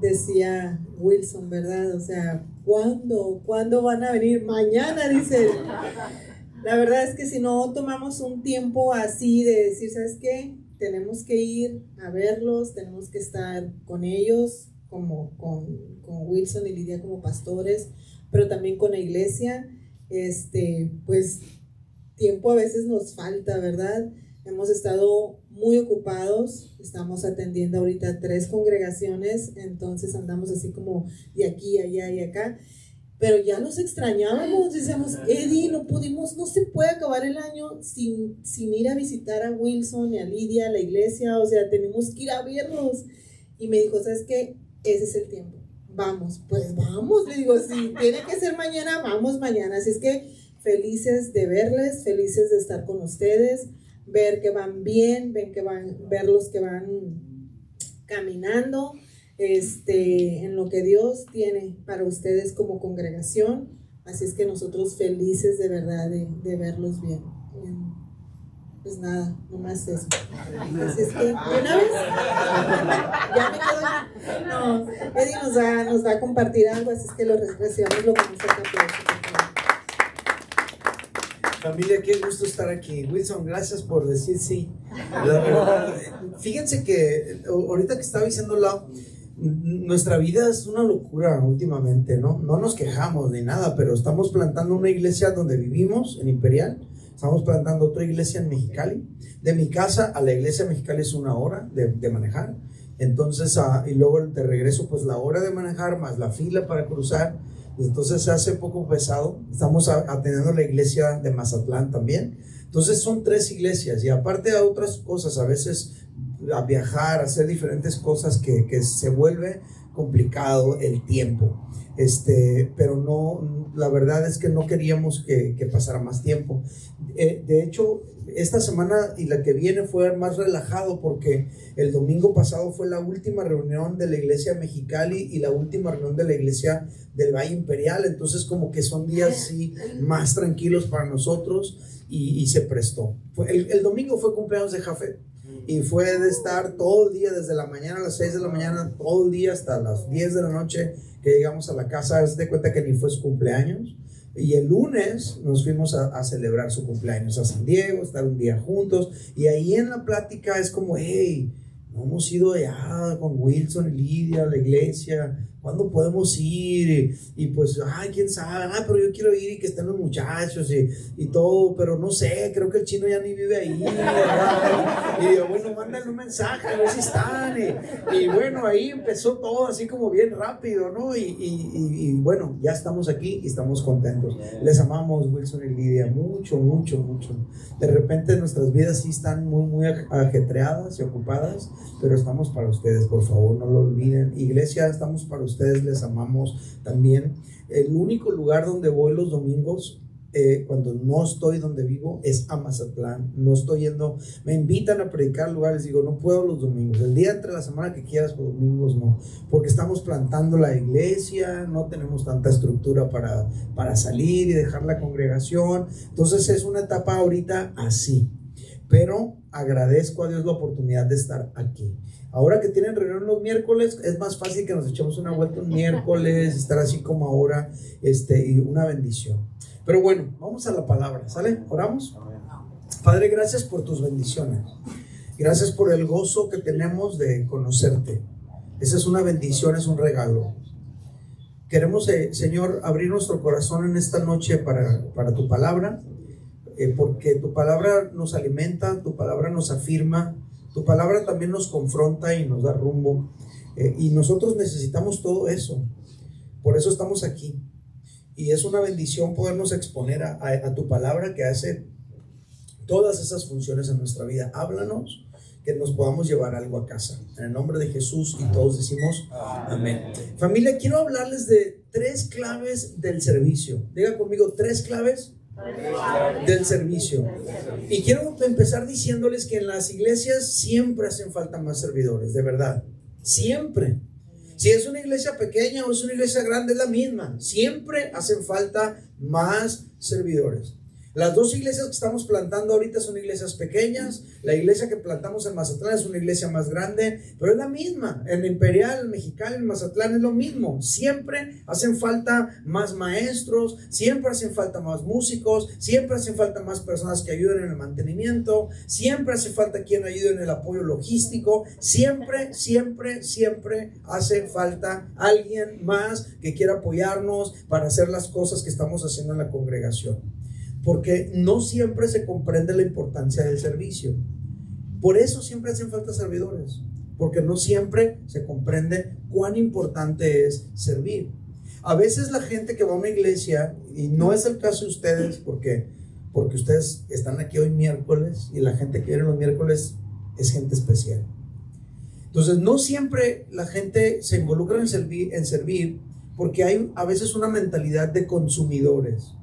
decía Wilson, ¿verdad? O sea, ¿cuándo van a venir? Mañana, dice él. La verdad es que si no tomamos un tiempo así de decir, ¿sabes qué? Tenemos que ir a verlos, tenemos que estar con ellos, como con Wilson y Lidia como pastores, pero también con la iglesia, pues tiempo a veces nos falta, ¿verdad? Hemos estado muy ocupados, estamos atendiendo ahorita 3 congregaciones, entonces andamos así como de aquí, allá y acá, pero ya nos extrañábamos, decíamos, Eddie, no se puede acabar el año sin ir a visitar a Wilson y a Lidia, a la iglesia, o sea, tenemos que ir a verlos. Y me dijo, ¿sabes qué? Ese es el tiempo, vamos, pues vamos, le digo, si tiene que ser mañana, vamos mañana, así es que felices de verles, felices de estar con ustedes, ver que van bien, verlos que van caminando, en lo que Dios tiene para ustedes como congregación. Así es que nosotros felices de verdad de verlos bien. Pues nada, nomás eso. Así es que, ¿de una vez? Ya me quedo. No, Eddie nos va a compartir algo, así es que lo recibamos con un fuerte aplauso. Familia, qué gusto estar aquí. Wilson, gracias por decir sí. La verdad, fíjense que ahorita que estaba diciéndolo, nuestra vida es una locura últimamente, ¿no? No nos quejamos ni nada, pero estamos plantando una iglesia donde vivimos, en Imperial. Estamos plantando otra iglesia en Mexicali. De mi casa a la iglesia de Mexicali es 1 hora de manejar. Entonces, y luego de regreso, pues la hora de manejar más la fila para cruzar. Entonces se hace poco pesado. Estamos atendiendo la iglesia de Mazatlán también. Entonces son 3 iglesias y aparte de otras cosas, a veces a viajar, a hacer diferentes cosas que se vuelve complicado el tiempo. Pero no, la verdad es que no queríamos que pasara más tiempo. De hecho, esta semana y la que viene fue más relajado porque el domingo pasado fue la última reunión de la iglesia Mexicali y la última reunión de la iglesia del Valle Imperial. Entonces como que son días así más tranquilos para nosotros y se prestó. El domingo fue cumpleaños de Jafet. Y fue de estar todo el día, desde la mañana a las 6 de la mañana, todo el día hasta las 10 de la noche que llegamos a la casa. Haz de cuenta que ni fue su cumpleaños. Y el lunes nos fuimos a celebrar su cumpleaños a San Diego, estar un día juntos. Y ahí en la plática es como, hey, no hemos ido allá con Wilson y Lidia a la iglesia. ¿Cuándo podemos ir? Y pues, quién sabe, pero yo quiero ir y que estén los muchachos y todo, pero no sé, creo que el chino ya ni vive ahí, ¿verdad? Y digo, bueno, mándale un mensaje a ver si están. Y bueno, ahí empezó todo así como bien rápido, ¿no? Y bueno, ya estamos aquí y estamos contentos. Les amamos, Wilson y Lidia, mucho, mucho, mucho. De repente nuestras vidas sí están muy, muy ajetreadas y ocupadas, pero estamos para ustedes, por favor, no lo olviden. Iglesia, estamos para ustedes, les amamos también. El único lugar donde voy los domingos, cuando no estoy donde vivo, es a Mazatlán. No estoy yendo, me invitan a predicar lugares, digo, no puedo los domingos. El día entre la semana que quieras, los domingos no, porque estamos plantando la iglesia, no tenemos tanta estructura para salir y dejar la congregación. Entonces es una etapa ahorita así, pero agradezco a Dios la oportunidad de estar aquí. Ahora que tienen reunión los miércoles, es más fácil que nos echemos una vuelta un miércoles, estar así como ahora, y una bendición. Pero bueno, vamos a la palabra, ¿sale? ¿Oramos? Padre, gracias por tus bendiciones. Gracias por el gozo que tenemos de conocerte. Esa es una bendición, es un regalo. Queremos, Señor, abrir nuestro corazón en esta noche para tu palabra, porque tu palabra nos alimenta, tu palabra nos afirma, tu palabra también nos confronta y nos da rumbo, y nosotros necesitamos todo eso. Por eso estamos aquí, y es una bendición podernos exponer a tu palabra que hace todas esas funciones en nuestra vida. Háblanos, que nos podamos llevar algo a casa, en el nombre de Jesús, y todos decimos amén. Familia, quiero hablarles de 3 claves del servicio. Diga conmigo, 3 claves del servicio. Y quiero empezar diciéndoles que en las iglesias siempre hacen falta más servidores, de verdad, siempre. Si es una iglesia pequeña o es una iglesia grande, es la misma. Siempre hacen falta más servidores. Las dos iglesias que estamos plantando ahorita son iglesias pequeñas. La iglesia que plantamos en Mazatlán es una iglesia más grande, pero es la misma. En Imperial, en Mexicali, en Mazatlán es lo mismo. Siempre hacen falta más maestros, siempre hacen falta más músicos, siempre hacen falta más personas que ayuden en el mantenimiento, siempre hace falta quien ayude en el apoyo logístico, siempre hace falta alguien más que quiera apoyarnos para hacer las cosas que estamos haciendo en la congregación. Porque no siempre se comprende la importancia del servicio. Por eso siempre hacen falta servidores, porque no siempre se comprende cuán importante es servir. A veces la gente que va a una iglesia, y no es el caso de ustedes, porque ustedes están aquí hoy miércoles, y la gente que viene los miércoles es gente especial. Entonces no siempre la gente se involucra en servir, porque hay a veces una mentalidad de consumidores.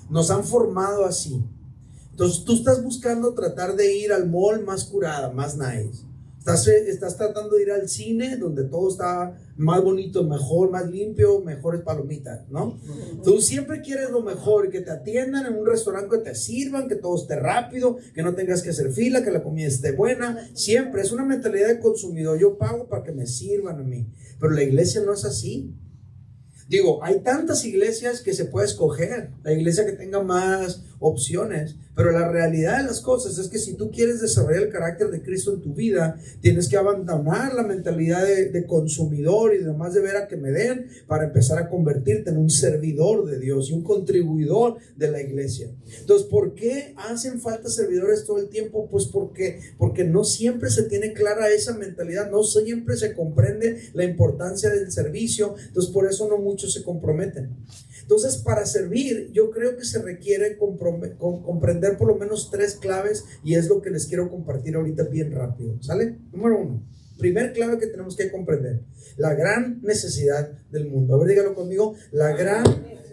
Nos han formado así. Entonces tú estás buscando tratar de ir al mall más curada, más nice. Estás tratando de ir al cine donde todo está más bonito, mejor, más limpio, mejores palomitas, ¿no? Tú siempre quieres lo mejor, que te atiendan en un restaurante, que te sirvan, que todo esté rápido, que no tengas que hacer fila, que la comida esté buena. Siempre es una mentalidad de consumidor. Yo pago para que me sirvan a mí. Pero la iglesia no es así. Digo, hay tantas iglesias que se puede escoger, la iglesia que tenga más opciones, pero la realidad de las cosas es que si tú quieres desarrollar el carácter de Cristo en tu vida, tienes que abandonar la mentalidad de consumidor y demás de ver a que me den, para empezar a convertirte en un servidor de Dios y un contribuidor de la iglesia. Entonces, ¿por qué hacen falta servidores todo el tiempo? Pues porque no siempre se tiene clara esa mentalidad, no siempre se comprende la importancia del servicio. Entonces por eso no muchos se comprometen. Entonces, para servir, yo creo que se requiere comprender por lo menos 3 claves, y es lo que les quiero compartir ahorita bien rápido. ¿Sale? Número 1, primer clave que tenemos que comprender: la gran necesidad del mundo. A ver, dígalo conmigo: la gran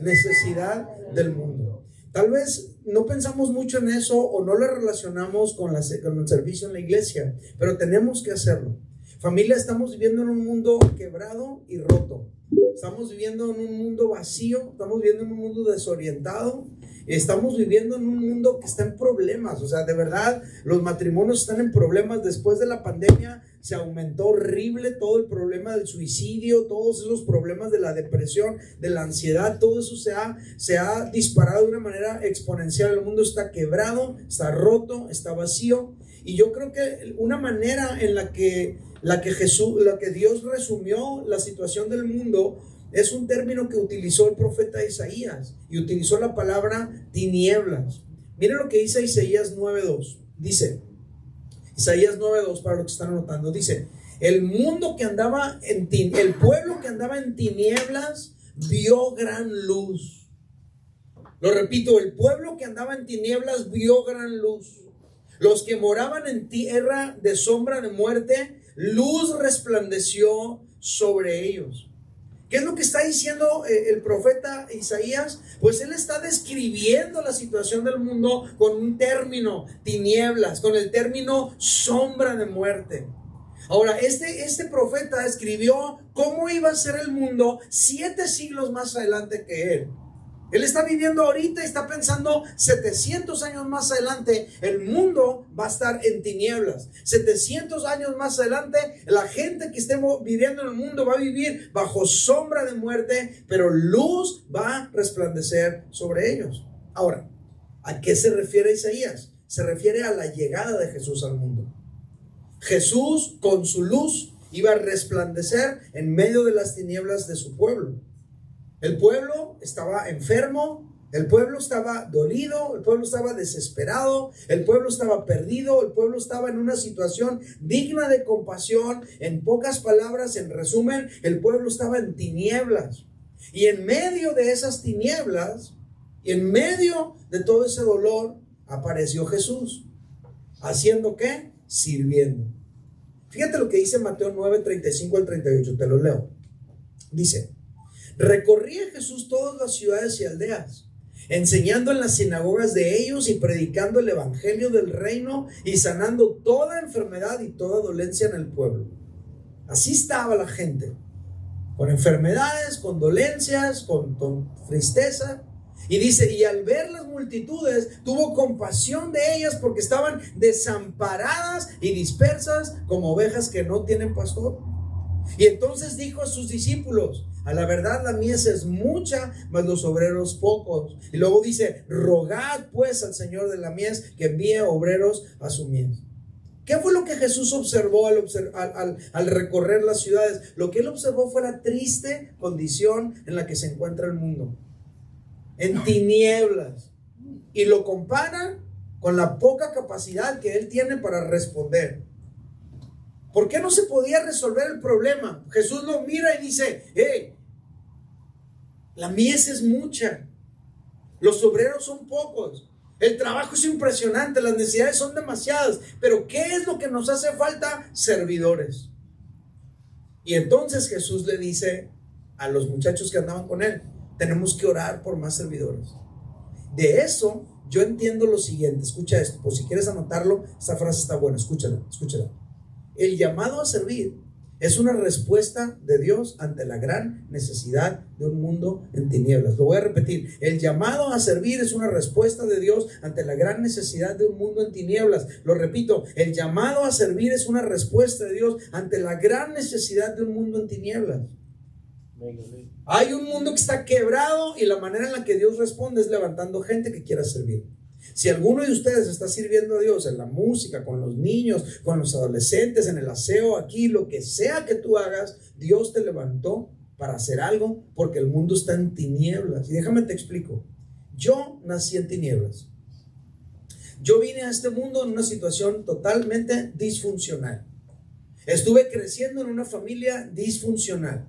necesidad del mundo. Tal vez no pensamos mucho en eso o no lo relacionamos con el servicio en la iglesia, pero tenemos que hacerlo. Familia, estamos viviendo en un mundo quebrado y roto. Estamos viviendo en un mundo vacío, estamos viviendo en un mundo desorientado, estamos viviendo en un mundo que está en problemas. O sea, de verdad, los matrimonios están en problemas. Después de la pandemia se aumentó horrible todo el problema del suicidio, todos esos problemas de la depresión, de la ansiedad, todo eso se ha disparado de una manera exponencial. El mundo está quebrado, está roto, está vacío. Y yo creo que una manera en la que Dios resumió la situación del mundo es un término que utilizó el profeta Isaías, y utilizó la palabra tinieblas. Miren lo que dice Isaías 9:2. Dice, Isaías 9:2, para los que están anotando, dice: el pueblo que andaba en tinieblas vio gran luz. Lo repito: el pueblo que andaba en tinieblas vio gran luz. Los que moraban en tierra de sombra de muerte, luz resplandeció sobre ellos. ¿Qué es lo que está diciendo el profeta Isaías? Pues él está describiendo la situación del mundo con un término, tinieblas, con el término sombra de muerte. Ahora, este profeta escribió cómo iba a ser el mundo 7 siglos más adelante que él. Él está viviendo ahorita y está pensando 700 años más adelante el mundo va a estar en tinieblas. 700 años más adelante la gente que estemos viviendo en el mundo va a vivir bajo sombra de muerte, pero luz va a resplandecer sobre ellos. Ahora, ¿a qué se refiere Isaías? Se refiere a la llegada de Jesús al mundo. Jesús con su luz iba a resplandecer en medio de las tinieblas de su pueblo. El pueblo estaba enfermo, el pueblo estaba dolido, el pueblo estaba desesperado, el pueblo estaba perdido, el pueblo estaba en una situación digna de compasión. En pocas palabras, en resumen, el pueblo estaba en tinieblas. Y en medio de esas tinieblas, y en medio de todo ese dolor, apareció Jesús. ¿Haciendo qué? Sirviendo. Fíjate lo que dice Mateo 9:35 al 38, te lo leo. Dice: recorría Jesús todas las ciudades y aldeas, enseñando en las sinagogas de ellos y predicando el evangelio del reino y sanando toda enfermedad y toda dolencia en el pueblo. Así estaba la gente, con enfermedades, con dolencias, con tristeza. Y dice, y al ver las multitudes, tuvo compasión de ellas porque estaban desamparadas y dispersas como ovejas que no tienen pastor. Y entonces dijo a sus discípulos, a la verdad la mies es mucha, mas los obreros pocos. Y luego dice, rogad pues al Señor de la mies que envíe obreros a su mies. ¿Qué fue lo que Jesús observó al recorrer las ciudades? Lo que él observó fue la triste condición en la que se encuentra el mundo, en tinieblas, y lo compara con la poca capacidad que él tiene para responder. ¿Por qué no se podía resolver el problema? Jesús lo mira y dice, hey, la mies es mucha, los obreros son pocos, el trabajo es impresionante, las necesidades son demasiadas, pero ¿qué es lo que nos hace falta? Servidores. Y entonces Jesús le dice a los muchachos que andaban con él, tenemos que orar por más servidores. De eso yo entiendo lo siguiente, escucha esto, por si quieres anotarlo, esta frase está buena, escúchala. El llamado a servir es una respuesta de Dios ante la gran necesidad de un mundo en tinieblas. Lo voy a repetir. El llamado a servir es una respuesta de Dios ante la gran necesidad de un mundo en tinieblas. Lo repito. El llamado a servir es una respuesta de Dios ante la gran necesidad de un mundo en tinieblas. Hay un mundo que está quebrado y la manera en la que Dios responde es levantando gente que quiera servir. Si alguno de ustedes está sirviendo a Dios en la música, con los niños, con los adolescentes, en el aseo, aquí, lo que sea que tú hagas, Dios te levantó para hacer algo porque el mundo está en tinieblas. Y déjame te explico. Yo nací en tinieblas. Yo vine a este mundo en una situación totalmente disfuncional. Estuve creciendo en una familia disfuncional.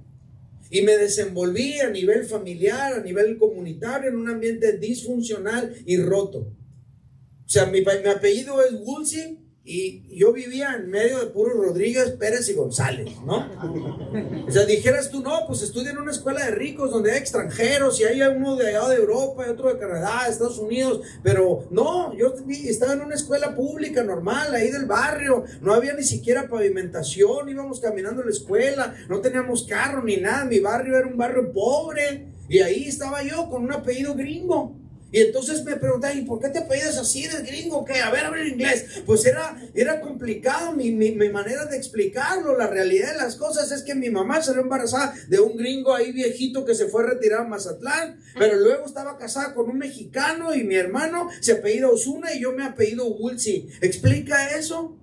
Y me desenvolví a nivel familiar, a nivel comunitario, en un ambiente disfuncional y roto. O sea, mi apellido es Woolsey y yo vivía en medio de puros Rodríguez, Pérez y González, ¿no? O sea, dijeras tú, no, pues estudia en una escuela de ricos donde hay extranjeros y hay uno de allá de Europa y otro de Canadá, Estados Unidos, pero no, yo estaba en una escuela pública normal, ahí del barrio, no había ni siquiera pavimentación, íbamos caminando a la escuela, no teníamos carro ni nada, mi barrio era un barrio pobre y ahí estaba yo con un apellido gringo. Y entonces me preguntaban, ¿y por qué te apellidas así de gringo? ¿Qué? A ver inglés. Pues era complicado mi manera de explicarlo. La realidad de las cosas es que mi mamá salió embarazada de un gringo ahí viejito que se fue a retirar a Mazatlán, pero luego estaba casada con un mexicano y mi hermano se apellida Osuna y yo me apellido Woolsey. ¿Explica eso?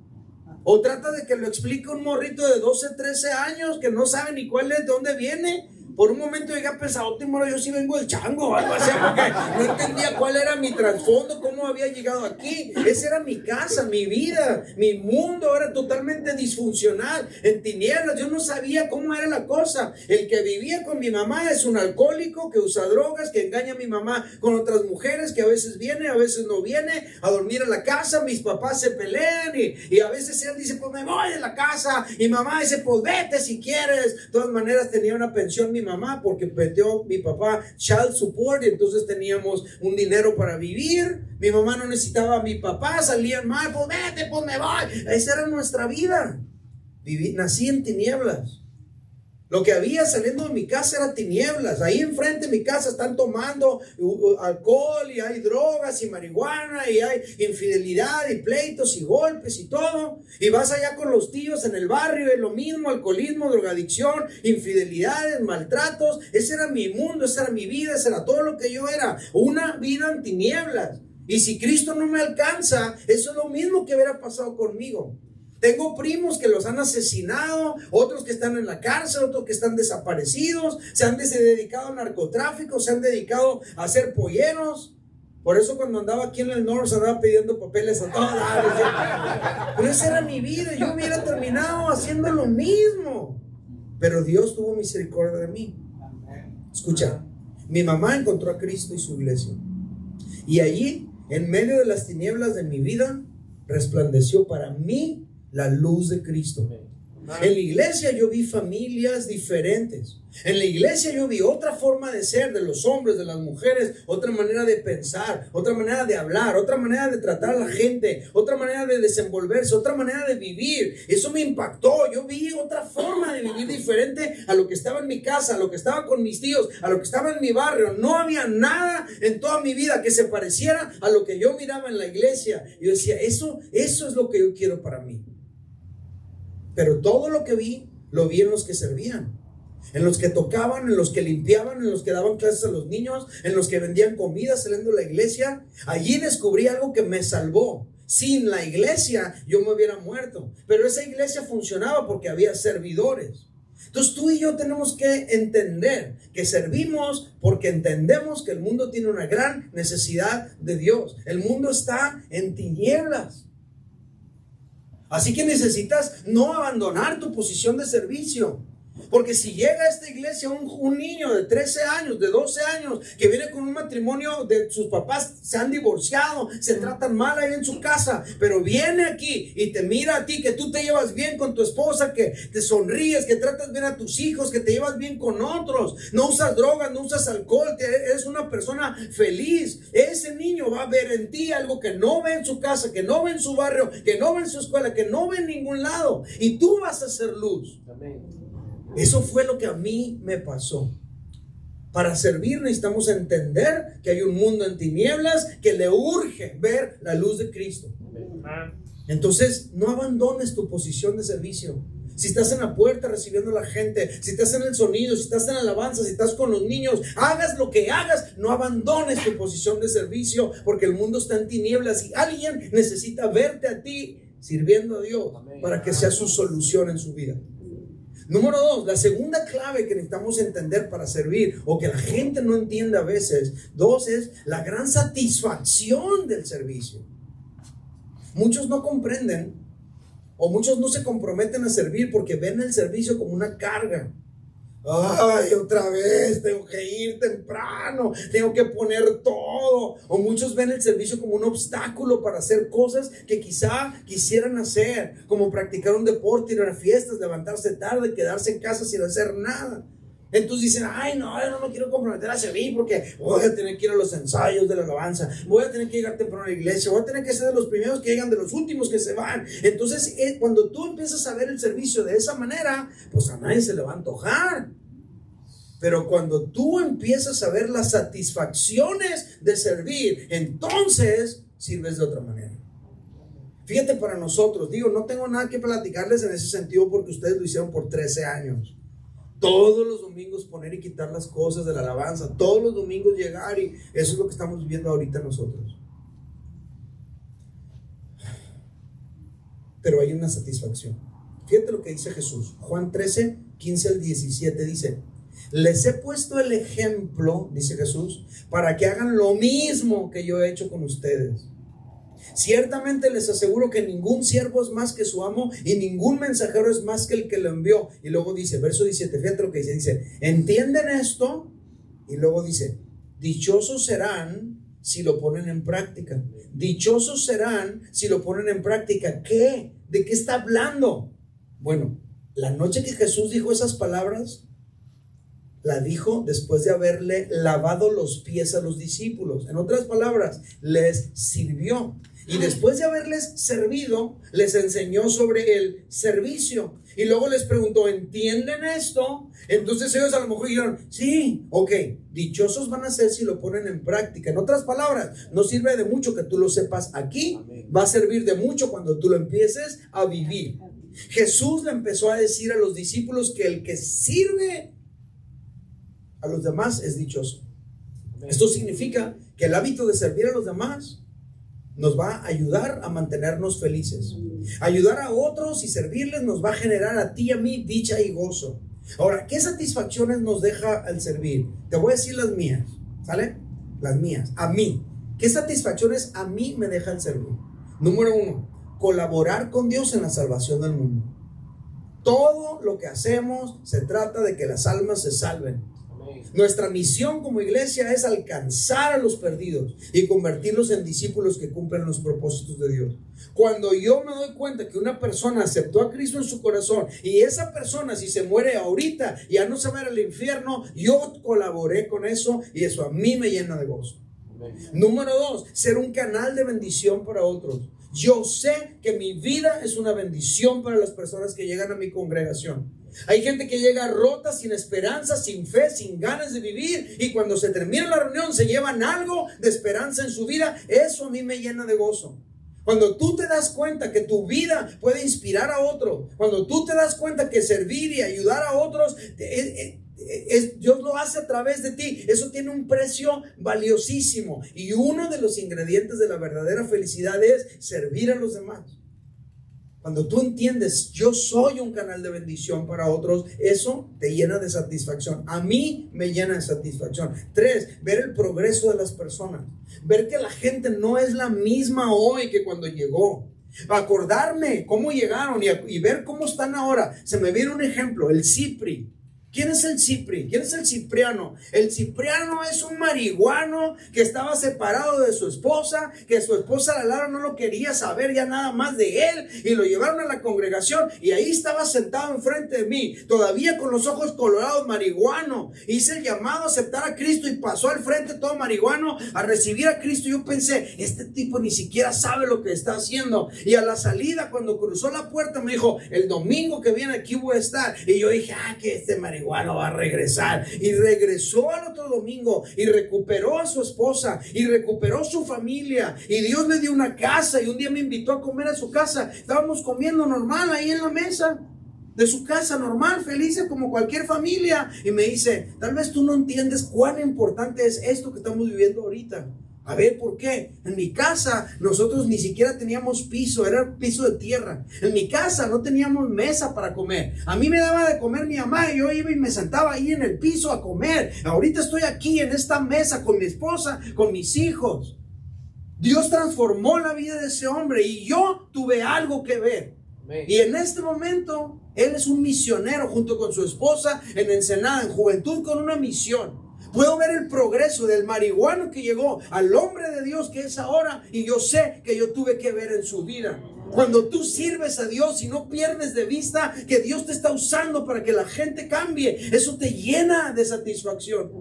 O trata de que lo explique un morrito de 12, 13 años que no sabe ni cuál es, de dónde viene. Por un momento llegué a pensar, yo sí vengo del chango o algo así, porque no entendía cuál era mi trasfondo, cómo había llegado aquí. Esa era mi casa, mi vida, mi mundo era totalmente disfuncional, en tinieblas. Yo no sabía cómo era la cosa. El que vivía con mi mamá es un alcohólico que usa drogas, que engaña a mi mamá con otras mujeres, que a veces viene, a veces no viene a dormir a la casa. Mis papás se pelean y a veces él dice, pues me voy de la casa, y mamá dice, pues vete si quieres. De todas maneras tenía una pensión mi mamá porque metió mi papá child support y entonces teníamos un dinero para vivir. Mi mamá no necesitaba a mi papá, salían mal, pues vete, pues me voy. Esa era nuestra vida. Nací en tinieblas. Lo que había saliendo de mi casa era tinieblas. Ahí enfrente de mi casa están tomando alcohol y hay drogas y marihuana y hay infidelidad y pleitos y golpes y todo. Y vas allá con los tíos en el barrio y lo mismo, alcoholismo, drogadicción, infidelidades, maltratos. Ese era mi mundo, esa era mi vida, ese era todo lo que yo era. Una vida en tinieblas. Y si Cristo no me alcanza, eso es lo mismo que hubiera pasado conmigo. Tengo primos que los han asesinado, otros que están en la cárcel, otros que están desaparecidos, se han dedicado al narcotráfico, se han dedicado a ser polleros. Por eso cuando andaba aquí en el norte andaba pidiendo papeles a todas las. Pero esa era mi vida, yo hubiera terminado haciendo lo mismo. Pero Dios tuvo misericordia de mí. Escucha, mi mamá encontró a Cristo y su iglesia. Y allí, en medio de las tinieblas de mi vida, resplandeció para mí la luz de Cristo. En la iglesia yo vi familias diferentes. En la iglesia yo vi otra forma de ser de los hombres, de las mujeres, otra manera de pensar, otra manera de hablar, otra manera de tratar a la gente, otra manera de desenvolverse, otra manera de vivir. Eso me impactó. Yo vi otra forma de vivir diferente a lo que estaba en mi casa, a lo que estaba con mis tíos, a lo que estaba en mi barrio. No había nada en toda mi vida que se pareciera a lo que yo miraba en la iglesia. Yo decía, eso es lo que yo quiero para mí. Pero todo lo que vi, lo vi en los que servían. En los que tocaban, en los que limpiaban, en los que daban clases a los niños, en los que vendían comida saliendo de la iglesia. Allí descubrí algo que me salvó. Sin la iglesia yo me hubiera muerto, pero esa iglesia funcionaba porque había servidores. Entonces tú y yo tenemos que entender que servimos porque entendemos que el mundo tiene una gran necesidad de Dios. El mundo está en tinieblas. Así que necesitas no abandonar tu posición de servicio. Porque si llega a esta iglesia un niño de 13 años, de 12 años, que viene con un matrimonio de sus papás, se han divorciado, se tratan mal ahí en su casa, pero viene aquí y te mira a ti, que tú te llevas bien con tu esposa, que te sonríes, que tratas bien a tus hijos, que te llevas bien con otros, no usas drogas, no usas alcohol, eres una persona feliz. Ese niño va a ver en ti algo que no ve en su casa, que no ve en su barrio, que no ve en su escuela, que no ve en ningún lado, y tú vas a ser luz. Amén. Eso fue lo que a mí me pasó. Para servir necesitamos entender que hay un mundo en tinieblas que le urge ver la luz de Cristo. Entonces, no abandones tu posición de servicio. Si estás en la puerta recibiendo a la gente, si estás en el sonido, si estás en la alabanza, si estás con los niños, hagas lo que hagas, no abandones tu posición de servicio, porque el mundo está en tinieblas y alguien necesita verte a ti sirviendo a Dios para que sea su solución en su vida. Número 2, la segunda clave que necesitamos entender para servir, o que la gente no entiende a veces. 2 es la gran satisfacción del servicio. Muchos no comprenden, o muchos no se comprometen a servir porque ven el servicio como una carga. Ay, otra vez tengo que ir temprano, tengo que poner todo. O muchos ven el servicio como un obstáculo para hacer cosas que quizá quisieran hacer, como practicar un deporte, ir a fiestas, levantarse tarde, quedarse en casa sin hacer nada. Entonces dicen, ay no, yo no me quiero comprometer a servir porque voy a tener que ir a los ensayos de la alabanza, voy a tener que llegar temprano a la iglesia, voy a tener que ser de los primeros que llegan, de los últimos que se van. Entonces cuando tú empiezas a ver el servicio de esa manera, pues a nadie se le va a antojar. Pero cuando tú empiezas a ver las satisfacciones de servir, entonces sirves de otra manera. Fíjate, para nosotros, no tengo nada que platicarles en ese sentido porque ustedes lo hicieron por 13 años. Todos los domingos poner y quitar las cosas de la alabanza, todos los domingos llegar, y eso es lo que estamos viviendo ahorita nosotros. Pero hay una satisfacción. Fíjate lo que dice Jesús. Juan 13, 15 al 17 dice: les he puesto el ejemplo, dice Jesús, para que hagan lo mismo que yo he hecho con ustedes. Ciertamente les aseguro que ningún siervo es más que su amo y ningún mensajero es más que el que lo envió. Y luego dice, verso 17, fíjate lo que dice, ¿entienden esto? Y luego dice, dichosos serán si lo ponen en práctica. Dichosos serán si lo ponen en práctica. ¿Qué? ¿De qué está hablando? Bueno, la noche que Jesús dijo esas palabras, la dijo después de haberle lavado los pies a los discípulos. En otras palabras, les sirvió. Y después de haberles servido, les enseñó sobre el servicio. Y luego les preguntó, ¿entienden esto? Entonces ellos a lo mejor dijeron, sí, ok, dichosos van a ser si lo ponen en práctica. En otras palabras, no sirve de mucho que tú lo sepas aquí, va a servir de mucho cuando tú lo empieces a vivir. Jesús le empezó a decir a los discípulos que el que sirve a los demás es dichoso. Esto significa que el hábito de servir a los demás nos va a ayudar a mantenernos felices. Ayudar a otros y servirles nos va a generar a ti y a mí dicha y gozo. Ahora, ¿qué satisfacciones nos deja el servir? Te voy a decir las mías, ¿sale? Las mías, a mí. ¿Qué satisfacciones a mí me deja el servir? Número 1, colaborar con Dios en la salvación del mundo. Todo lo que hacemos se trata de que las almas se salven. Nuestra misión como iglesia es alcanzar a los perdidos y convertirlos en discípulos que cumplen los propósitos de Dios. Cuando yo me doy cuenta que una persona aceptó a Cristo en su corazón y esa persona, si se muere ahorita, ya no se va al infierno, yo colaboré con eso y eso a mí me llena de gozo. Número 2, ser un canal de bendición para otros. Yo sé que mi vida es una bendición para las personas que llegan a mi congregación. Hay gente que llega rota, sin esperanza, sin fe, sin ganas de vivir, y cuando se termina la reunión se llevan algo de esperanza en su vida. Eso a mí me llena de gozo. Cuando tú te das cuenta que tu vida puede inspirar a otro, cuando tú te das cuenta que servir y ayudar a otros, Dios lo hace a través de ti. Eso tiene un precio valiosísimo. Y uno de los ingredientes de la verdadera felicidad es servir a los demás. Cuando tú entiendes, yo soy un canal de bendición para otros, eso te llena de satisfacción. A mí me llena de satisfacción. 3, ver el progreso de las personas. Ver que la gente no es la misma hoy que cuando llegó. Acordarme cómo llegaron y ver cómo están ahora. Se me viene un ejemplo, el Cipri. ¿Quién es el Cipri? ¿Quién es el Cipriano? El Cipriano es un marihuano que estaba separado de su esposa, que su esposa Lara no lo quería saber ya nada más de él, y lo llevaron a la congregación y ahí estaba sentado enfrente de mí, todavía con los ojos colorados, marihuano. Hice el llamado a aceptar a Cristo y pasó al frente todo marihuano a recibir a Cristo. Yo pensé, este tipo ni siquiera sabe lo que está haciendo. Y a la salida, cuando cruzó la puerta, me dijo, el domingo que viene aquí voy a estar. Y yo dije, que este marihuano va a regresar. Y regresó al otro domingo y recuperó a su esposa y recuperó su familia, y Dios le dio una casa, y un día me invitó a comer a su casa. Estábamos comiendo normal ahí en la mesa de su casa, normal, felices como cualquier familia, y me dice, tal vez tú no entiendes cuán importante es esto que estamos viviendo ahorita. A ver, ¿por qué? En mi casa nosotros ni siquiera teníamos piso, era piso de tierra. En mi casa no teníamos mesa para comer. A mí me daba de comer mi mamá y yo iba y me sentaba ahí en el piso a comer. Ahorita estoy aquí en esta mesa con mi esposa, con mis hijos. Dios transformó la vida de ese hombre y yo tuve algo que ver. Y en este momento él es un misionero junto con su esposa en Ensenada, en juventud con una misión. Puedo ver el progreso del marihuano que llegó al hombre de Dios que es ahora, y yo sé que yo tuve que ver en su vida. Cuando tú sirves a Dios y no pierdes de vista que Dios te está usando para que la gente cambie, eso te llena de satisfacción.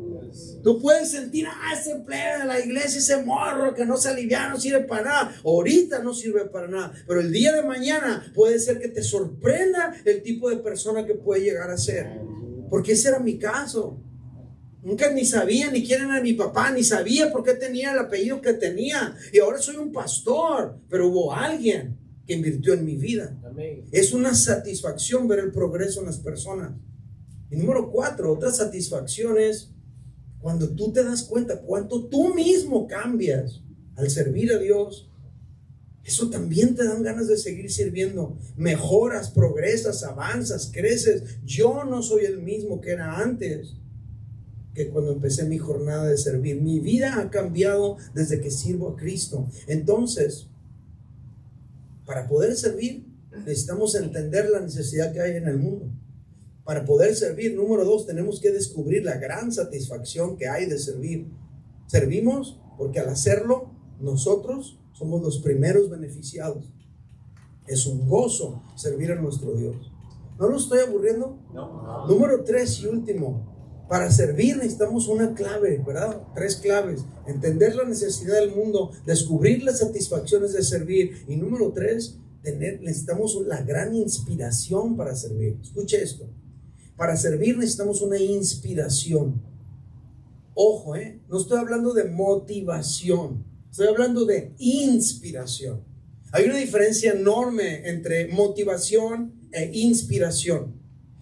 Tú puedes sentir, ese plebe de la iglesia, ese morro que no se alivia, no sirve para nada. Ahorita no sirve para nada, pero el día de mañana puede ser que te sorprenda el tipo de persona que puede llegar a ser. Porque ese era mi caso. Nunca ni sabía ni quién era mi papá, ni sabía por qué tenía el apellido que tenía. Y ahora soy un pastor, pero hubo alguien que invirtió en mi vida. Amén. Es una satisfacción ver el progreso en las personas. Y número 4, otra satisfacción es cuando tú te das cuenta cuánto tú mismo cambias al servir a Dios. Eso también te dan ganas de seguir sirviendo. Mejoras, progresas, avanzas, creces. Yo no soy el mismo que era antes que cuando empecé mi jornada de servir. Mi vida ha cambiado desde que sirvo a Cristo. Entonces, para poder servir, necesitamos entender la necesidad que hay en el mundo. Para poder servir, número 2, tenemos que descubrir la gran satisfacción que hay de servir. Servimos porque al hacerlo, nosotros somos los primeros beneficiados. Es un gozo servir a nuestro Dios. ¿No lo estoy aburriendo? No. Número 3 y último. Para servir necesitamos una clave, ¿verdad? 3 claves. Entender la necesidad del mundo, descubrir las satisfacciones de servir. Y número 3, necesitamos la gran inspiración para servir. Escuche esto. Para servir necesitamos una inspiración. Ojo, no estoy hablando de motivación. Estoy hablando de inspiración. Hay una diferencia enorme entre motivación e inspiración.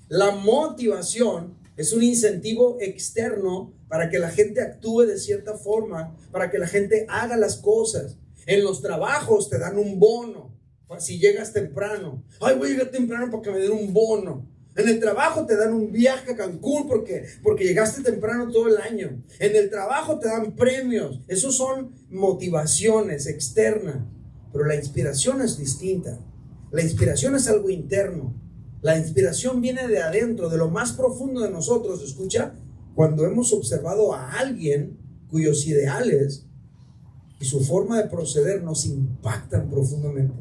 La motivación es un incentivo externo para que la gente actúe de cierta forma, para que la gente haga las cosas. En los trabajos te dan un bono si llegas temprano. Voy a llegar temprano para que me den un bono. En el trabajo te dan un viaje a Cancún porque llegaste temprano todo el año. En el trabajo te dan premios. Esos son motivaciones externas. Pero la inspiración es distinta. La inspiración es algo interno. La inspiración viene de adentro, de lo más profundo de nosotros, escucha, cuando hemos observado a alguien cuyos ideales y su forma de proceder nos impactan profundamente.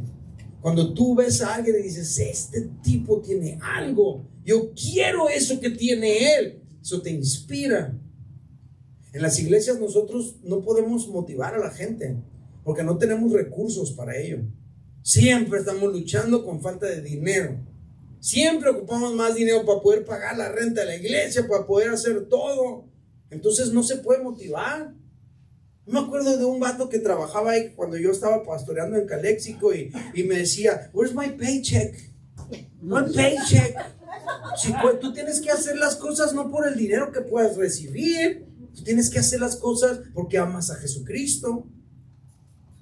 Cuando tú ves a alguien y dices, este tipo tiene algo, yo quiero eso que tiene él, eso te inspira. En las iglesias nosotros no podemos motivar a la gente porque no tenemos recursos para ello. Siempre estamos luchando con falta de dinero. Siempre ocupamos más dinero para poder pagar la renta de la iglesia, para poder hacer todo. Entonces no se puede motivar. Me acuerdo de un vato que trabajaba ahí cuando yo estaba pastoreando en Calexico y me decía, where's my paycheck? My paycheck. Si tú tienes que hacer las cosas no por el dinero que puedas recibir, tú tienes que hacer las cosas porque amas a Jesucristo.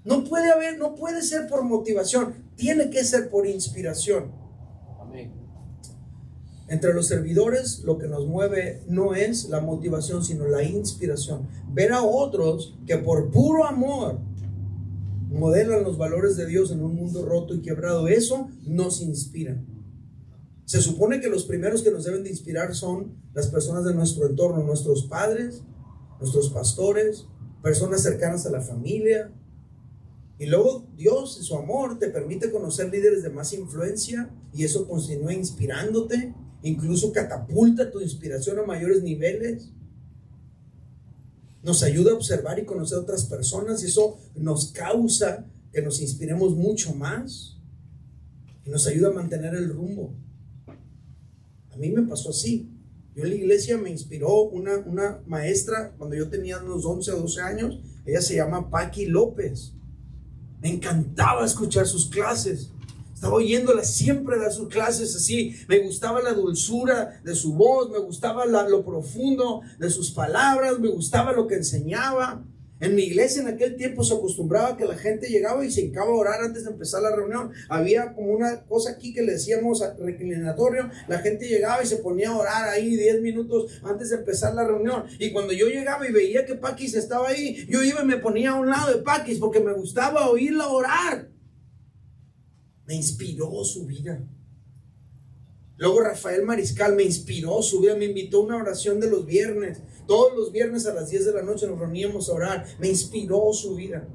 No puede ser por motivación, tiene que ser por inspiración. Amén. Entre los servidores lo que nos mueve no es la motivación, sino la inspiración. Ver a otros que por puro amor modelan los valores de Dios en un mundo roto y quebrado, eso nos inspira. Se supone que los primeros que nos deben de inspirar son las personas de nuestro entorno, nuestros padres, nuestros pastores, personas cercanas a la familia. Y luego Dios en su amor te permite conocer líderes de más influencia y eso continúa inspirándote, incluso catapulta tu inspiración a mayores niveles. Nos ayuda a observar y conocer a otras personas y eso nos causa que nos inspiremos mucho más y nos ayuda a mantener el rumbo. A mí me pasó así. Yo en la iglesia me inspiró una maestra cuando yo tenía unos 11 o 12 años. Ella se llama Paqui López. Me encantaba escuchar sus clases. Estaba oyéndola siempre dar sus clases así. Me gustaba la dulzura de su voz. Me gustaba lo profundo de sus palabras. Me gustaba lo que enseñaba. En mi iglesia en aquel tiempo se acostumbraba que la gente llegaba y se hincaba a orar antes de empezar la reunión. Había como una cosa aquí que le decíamos reclinatorio. La gente llegaba y se ponía a orar ahí 10 minutos antes de empezar la reunión. Y cuando yo llegaba y veía que Paquis estaba ahí, yo iba y me ponía a un lado de Paquis porque me gustaba oírla orar. Me inspiró su vida. Luego Rafael Mariscal me inspiró su vida, me invitó a una oración de los viernes. Todos los viernes a las 10 de la noche nos reuníamos a orar. Me inspiró su vida.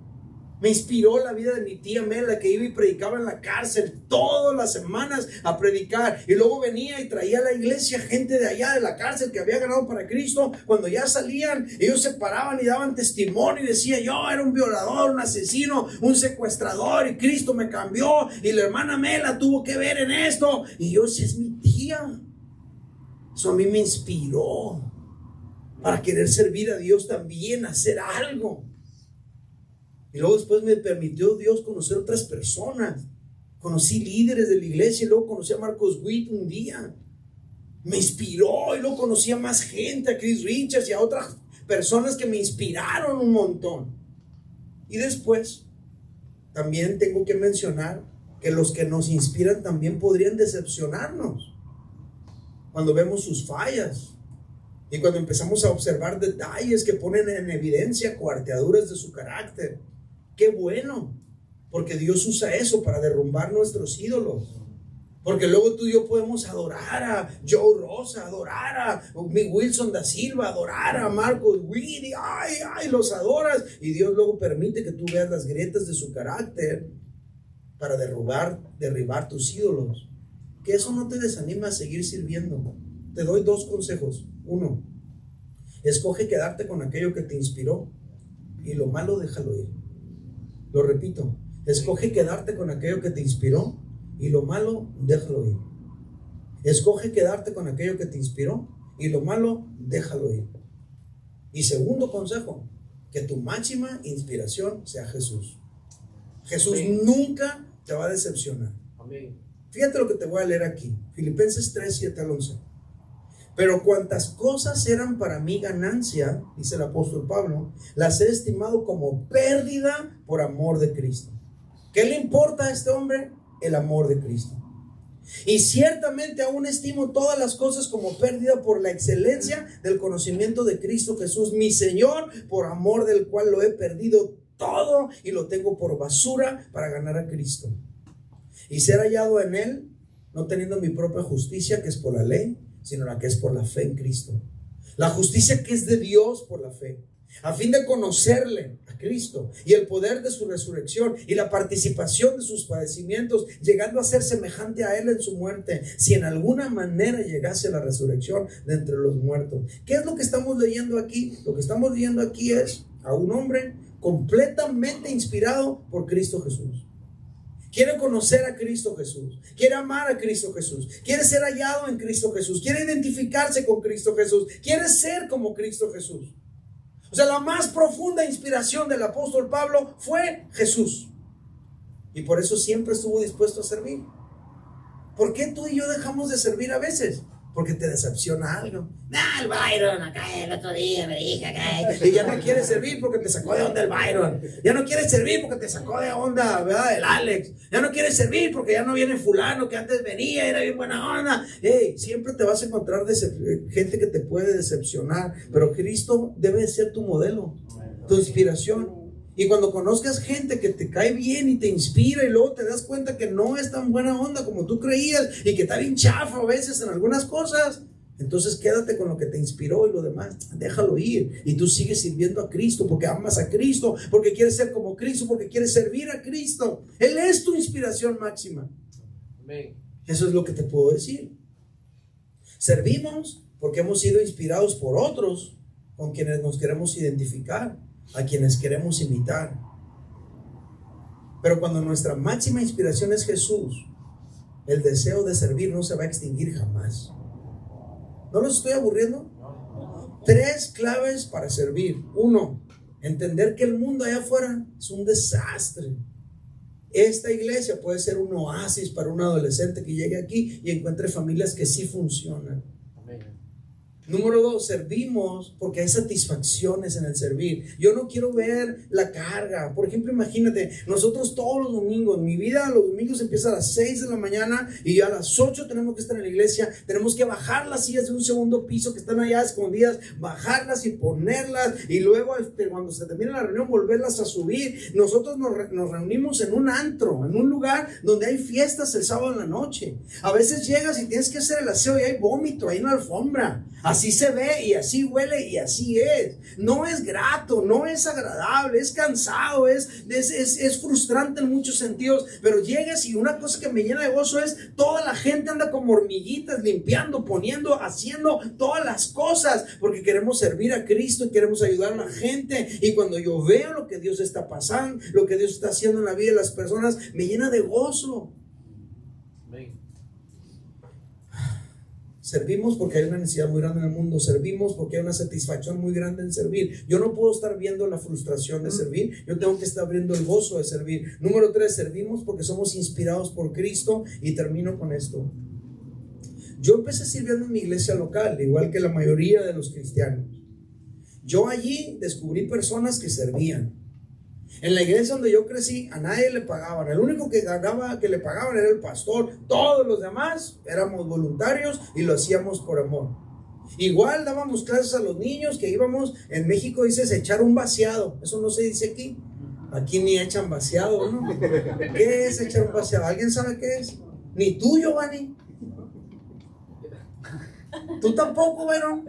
Me inspiró la vida de mi tía Mela, que iba y predicaba en la cárcel todas las semanas a predicar. Y luego venía y traía a la iglesia gente de allá de la cárcel que había ganado para Cristo. Cuando ya salían, ellos se paraban y daban testimonio y decía, yo era un violador, un asesino, un secuestrador y Cristo me cambió. Y la hermana Mela tuvo que ver en esto. Y yo, si es mi tía. Eso a mí me inspiró para querer servir a Dios también, hacer algo. Y luego después me permitió Dios conocer otras personas. Conocí líderes de la iglesia y luego conocí a Marcos Witt un día. Me inspiró y luego conocí a más gente, a Chris Richards y a otras personas que me inspiraron un montón. Y después también tengo que mencionar que los que nos inspiran también podrían decepcionarnos cuando vemos sus fallas. Y cuando empezamos a observar detalles que ponen en evidencia cuarteaduras de su carácter. ¡Qué bueno! Porque Dios usa eso para derrumbar nuestros ídolos. Porque luego tú y yo podemos adorar a Joe Rosa, adorar a Wilson da Silva, adorar a Marcos Witt, y ay, los adoras. Y Dios luego permite que tú veas las grietas de su carácter para derribar tus ídolos. Que eso no te desanima a seguir sirviendo. Te doy 2 consejos. 1, escoge quedarte con aquello que te inspiró y lo malo déjalo ir. Lo repito, escoge quedarte con aquello que te inspiró y lo malo déjalo ir. Escoge quedarte con aquello que te inspiró y lo malo déjalo ir. Y segundo consejo, que tu máxima inspiración sea Jesús. Jesús Amén. Nunca te va a decepcionar. Amén. Fíjate lo que te voy a leer aquí, Filipenses 3, 7 al 11. Pero cuantas cosas eran para mí ganancia, dice el apóstol Pablo, las he estimado como pérdida por amor de Cristo. ¿Qué le importa a este hombre? El amor de Cristo. Y ciertamente aún estimo todas las cosas como pérdida por la excelencia del conocimiento de Cristo Jesús, mi Señor, por amor del cual lo he perdido todo y lo tengo por basura para ganar a Cristo. Y ser hallado en Él, no teniendo mi propia justicia, que es por la ley, sino la que es por la fe en Cristo, La justicia que es de Dios por la fe, a fin de conocerle a Cristo y el poder de su resurrección y la participación de sus padecimientos, llegando a ser semejante a él en su muerte, si en alguna manera llegase a la resurrección de entre los muertos. ¿Qué es lo que estamos leyendo aquí? Lo que estamos leyendo aquí es a un hombre completamente inspirado por Cristo Jesús. Quiere conocer a Cristo Jesús, quiere amar a Cristo Jesús, quiere ser hallado en Cristo Jesús, quiere identificarse con Cristo Jesús, quiere ser como Cristo Jesús. O sea, la más profunda inspiración del apóstol Pablo fue Jesús. Y por eso siempre estuvo dispuesto a servir. ¿Por qué tú y yo dejamos de servir a veces? Porque te decepciona algo. El Byron acá el otro día me dije acá. Y ya no quieres servir porque te sacó de onda el Byron. Ya no quieres servir porque te sacó de onda, ¿verdad? El Alex. Ya no quieres servir porque ya no viene fulano que antes venía, era bien buena onda. Hey, siempre te vas a encontrar gente que te puede decepcionar. Pero Cristo debe ser tu modelo, tu inspiración. Y cuando conozcas gente que te cae bien y te inspira y luego te das cuenta que no es tan buena onda como tú creías y que está bien chafa a veces en algunas cosas, entonces quédate con lo que te inspiró y lo demás déjalo ir. Y tú sigues sirviendo a Cristo porque amas a Cristo, porque quieres ser como Cristo, porque quieres servir a Cristo. Él es tu inspiración máxima. Amén. Eso es lo que te puedo decir. Servimos porque hemos sido inspirados por otros con quienes nos queremos identificar, a quienes queremos imitar. Pero cuando nuestra máxima inspiración es Jesús, el deseo de servir no se va a extinguir jamás. ¿No los estoy aburriendo? 3 claves para servir. 1, entender que el mundo allá afuera es un desastre. Esta iglesia puede ser un oasis para un adolescente que llegue aquí y encuentre familias que sí funcionan. Número 2, servimos porque hay satisfacciones en el servir. Yo no quiero ver la carga. Por ejemplo, imagínate, nosotros todos los domingos, mi vida los domingos empieza a las 6 de la mañana y ya a las 8 tenemos que estar en la iglesia. Tenemos que bajar las sillas de un segundo piso que están allá escondidas, bajarlas y ponerlas, y luego cuando se termina la reunión volverlas a subir. Nosotros nos reunimos en un antro, en un lugar donde hay fiestas el sábado en la noche. A veces llegas y tienes que hacer el aseo y hay vómito ahí en la alfombra. Así se ve y así huele y así es. No es grato, no es agradable, es cansado, es frustrante en muchos sentidos. Pero llegas y una cosa que me llena de gozo es toda la gente anda como hormiguitas, limpiando, poniendo, haciendo todas las cosas, porque queremos servir a Cristo y queremos ayudar a la gente. Y cuando yo veo lo que Dios está pasando, lo que Dios está haciendo en la vida de las personas, me llena de gozo. Servimos porque hay una necesidad muy grande en el mundo. Servimos porque hay una satisfacción muy grande en servir. Yo no puedo estar viendo la frustración de servir. Yo tengo que estar viendo el gozo de servir. Número 3, servimos porque somos inspirados por Cristo. Y termino con esto. Yo empecé sirviendo en mi iglesia local, igual que la mayoría de los cristianos. Yo allí descubrí personas que servían. En la iglesia donde yo crecí, a nadie le pagaban. El único que ganaba, que le pagaban, era el pastor. Todos los demás éramos voluntarios y lo hacíamos por amor. Igual dábamos clases a los niños que íbamos. En México dices echar un vaciado. Eso no se dice aquí. Aquí ni echan vaciado, ¿no? ¿Qué es echar un vaciado? ¿Alguien sabe qué es? Ni tú, Giovanni. Tú tampoco, Verón.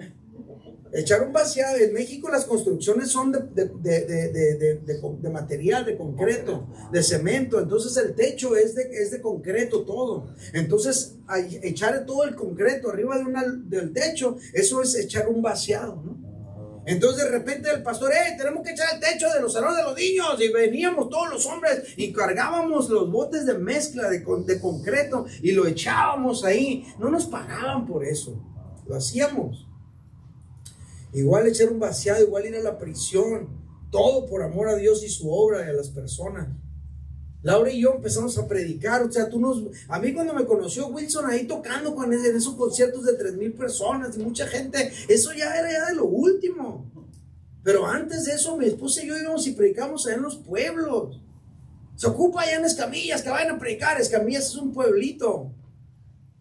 Echar un vaciado. En México las construcciones son de material, de concreto, de cemento. Entonces el techo es de concreto todo. Entonces echar todo el concreto arriba del techo, eso es echar un vaciado, ¿no? Entonces de repente el pastor, tenemos que echar el techo de los salones de los niños. Y veníamos todos los hombres y cargábamos los botes de mezcla de concreto y lo echábamos ahí. No nos pagaban por eso, lo hacíamos. Igual echar un vaciado, igual ir a la prisión, todo por amor a Dios y su obra y a las personas. Laura y yo empezamos a predicar. O sea, a mí cuando me conoció Wilson ahí tocando en esos conciertos de 3,000 personas y mucha gente, eso ya era de lo último. Pero antes de eso mi esposa y yo íbamos y predicamos allá en los pueblos. Se ocupa allá en Escamillas que vayan a predicar. Escamillas es un pueblito.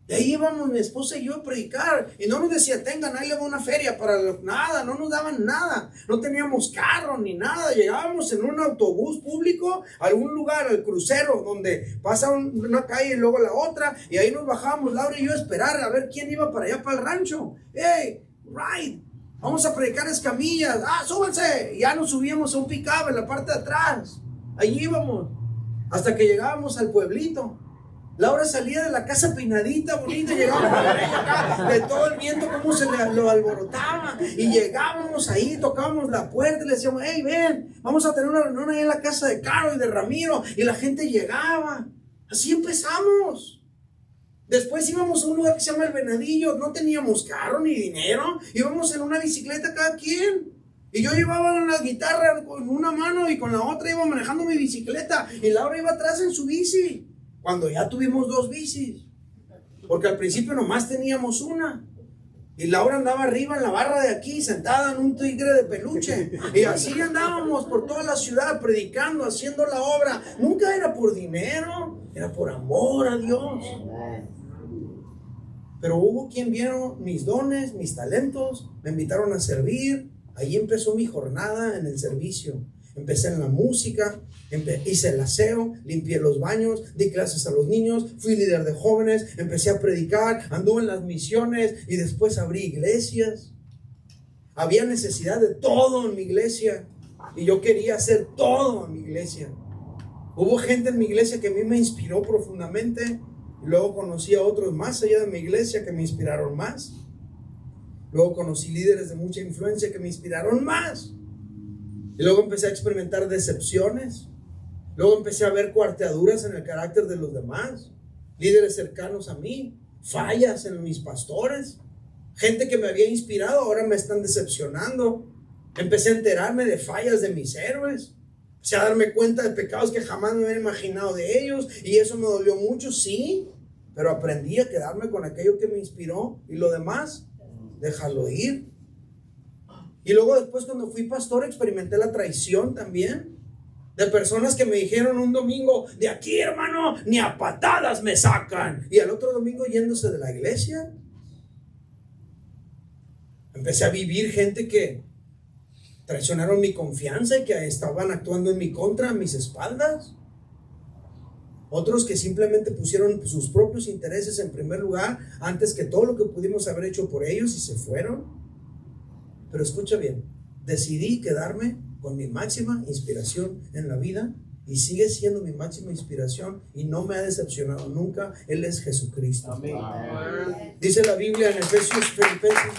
De ahí íbamos mi esposa y yo a predicar. Y no nos decía, tengan, ahí le va una feria para nada. No nos daban nada. No teníamos carro ni nada. Llegábamos en un autobús público a algún lugar, al crucero, donde pasa una calle y luego la otra. Y ahí nos bajábamos, Laura y yo, a esperar a ver quién iba para allá, para el rancho. ¡Hey! Ride. Vamos a predicar Escamillas. Ah, súbanse. Y ya nos subíamos a un pick-up en la parte de atrás. Allí íbamos. Hasta que llegábamos al pueblito. Laura salía de la casa peinadita, bonita, llegaba por acá, de todo el viento, cómo se lo alborotaba. Y llegábamos ahí, tocábamos la puerta y le decíamos, hey, ven, vamos a tener una reunión ahí en la casa de Caro y de Ramiro. Y la gente llegaba. Así empezamos. Después íbamos a un lugar que se llama El Venadillo. No teníamos carro ni dinero. Íbamos en una bicicleta cada quien. Y yo llevaba la guitarra con una mano y con la otra iba manejando mi bicicleta. Y Laura iba atrás en su bici. Cuando ya tuvimos 2 bicis. Porque al principio nomás teníamos una. Y Laura andaba arriba en la barra de aquí, sentada en un tigre de peluche. Y así andábamos por toda la ciudad, predicando, haciendo la obra. Nunca era por dinero, era por amor a Dios. Pero hubo quien vieron mis dones, mis talentos, me invitaron a servir. Ahí empezó mi jornada en el servicio. Empecé en la música, hice el aseo, limpié los baños, di clases a los niños, fui líder de jóvenes, empecé a predicar, anduve en las misiones y después abrí iglesias. Había necesidad de todo en mi iglesia y yo quería hacer todo en mi iglesia. Hubo gente en mi iglesia que a mí me inspiró profundamente. Y luego conocí a otros más allá de mi iglesia que me inspiraron más. Luego conocí líderes de mucha influencia que me inspiraron más. Y luego empecé a experimentar decepciones. Luego empecé a ver cuarteaduras en el carácter de los demás. Líderes cercanos a mí. Fallas en mis pastores. Gente que me había inspirado ahora me están decepcionando. Empecé a enterarme de fallas de mis héroes. Empecé a darme cuenta de pecados que jamás me había imaginado de ellos. Y eso me dolió mucho, sí. Pero aprendí a quedarme con aquello que me inspiró. Y lo demás, déjalo ir. Y luego después cuando fui pastor experimenté la traición también. De personas que me dijeron un domingo, de aquí hermano, ni a patadas me sacan. Y al otro domingo yéndose de la iglesia. Empecé a vivir gente que traicionaron mi confianza y que estaban actuando en mi contra, a mis espaldas. Otros que simplemente pusieron sus propios intereses en primer lugar antes que todo lo que pudimos haber hecho por ellos y se fueron. Pero escucha bien, decidí quedarme con mi máxima inspiración en la vida y sigue siendo mi máxima inspiración y no me ha decepcionado nunca. Él es Jesucristo. Amén. Dice la Biblia en Filipenses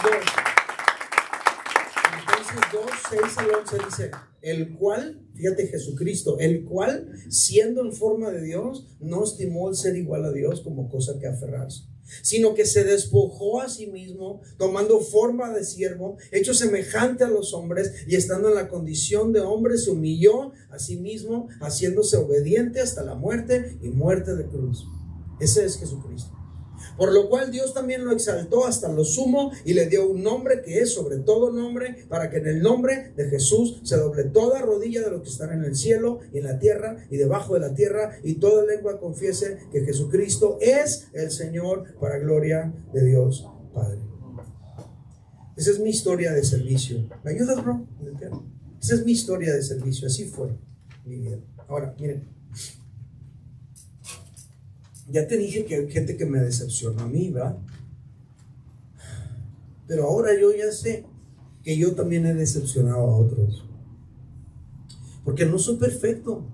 2, 6 al 11 dice, el cual, fíjate Jesucristo, el cual siendo en forma de Dios no estimó el ser igual a Dios como cosa que aferrarse, sino que se despojó a sí mismo, tomando forma de siervo, hecho semejante a los hombres, y estando en la condición de hombre, se humilló a sí mismo, haciéndose obediente hasta la muerte y muerte de cruz. Ese es Jesucristo. Por lo cual Dios también lo exaltó hasta lo sumo y le dio un nombre que es sobre todo nombre, para que en el nombre de Jesús se doble toda rodilla de los que están en el cielo y en la tierra y debajo de la tierra, y toda lengua confiese que Jesucristo es el Señor, para gloria de Dios Padre. Esa es mi historia de servicio. ¿Me ayudas, bro? Esa es mi historia de servicio. Así fue mi vida. Ahora, miren. Ya te dije que hay gente que me decepcionó a mí, ¿verdad? Pero ahora yo ya sé que yo también he decepcionado a otros. Porque no soy perfecto.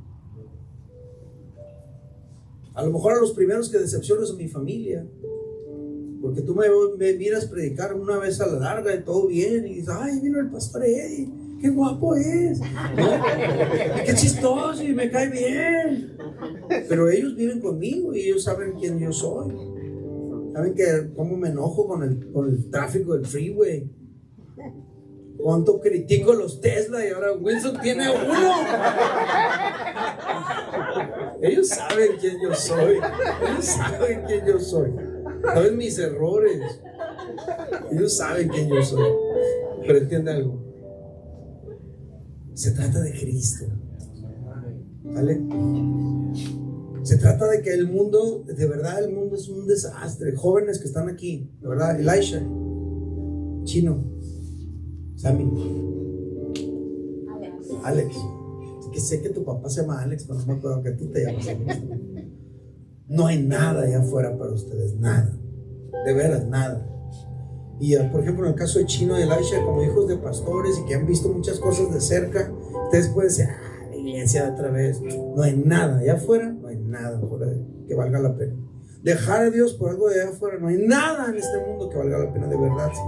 A lo mejor a los primeros que decepciono es a mi familia. Porque tú me miras predicar una vez a la larga y todo bien. Y dices, ay, vino el pastor Eddie. Qué guapo es, ¿no? Qué chistoso y me cae bien. Pero ellos viven conmigo y ellos saben quién yo soy. Saben que cómo me enojo con el tráfico del freeway. Cuánto critico los Tesla y ahora Wilson tiene uno. Ellos saben quién yo soy. Ellos saben quién yo soy. Saben mis errores. Ellos saben quién yo soy. Pero entiende algo. Se trata de Cristo. ¿Vale? Se trata de que el mundo, de verdad, el mundo es un desastre. Jóvenes que están aquí, de verdad, Elisha, Chino, Sammy, Alex. Que sé que tu papá se llama Alex, pero no me acuerdo que tú te llamas Alex. No hay nada allá afuera para ustedes, nada. De veras, nada. Y por ejemplo, en el caso de Chino y Elisha, como hijos de pastores y que han visto muchas cosas de cerca, ustedes pueden decir, la iglesia otra vez. No hay nada allá afuera, no hay nada afuera que valga la pena. Dejar a Dios por algo de allá afuera, no hay nada en este mundo que valga la pena, de verdad. Sí.